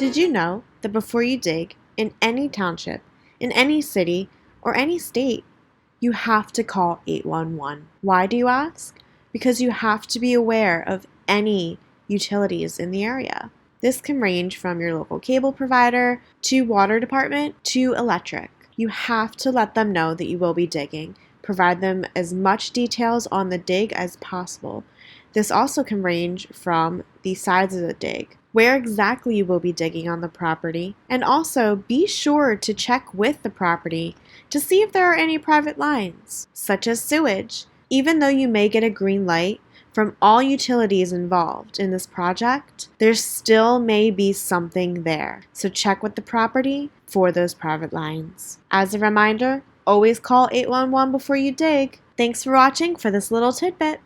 Did you know that before you dig in any township, in any city, or any state, you have to call 811? Why do you ask? Because you have to be aware of any utilities in the area. This can range from your local cable provider to water department to electric. You have to let them know that you will be digging. Provide them as much details on the dig as possible. This also can range from the size of the dig, where exactly you will be digging on the property, and also be sure to check with the property to see if there are any private lines, such as sewage. Even though you may get a green light from all utilities involved in this project, there still may be something there. So check with the property for those private lines. As a reminder, always call 811 before you dig. Thanks for watching for this little tidbit.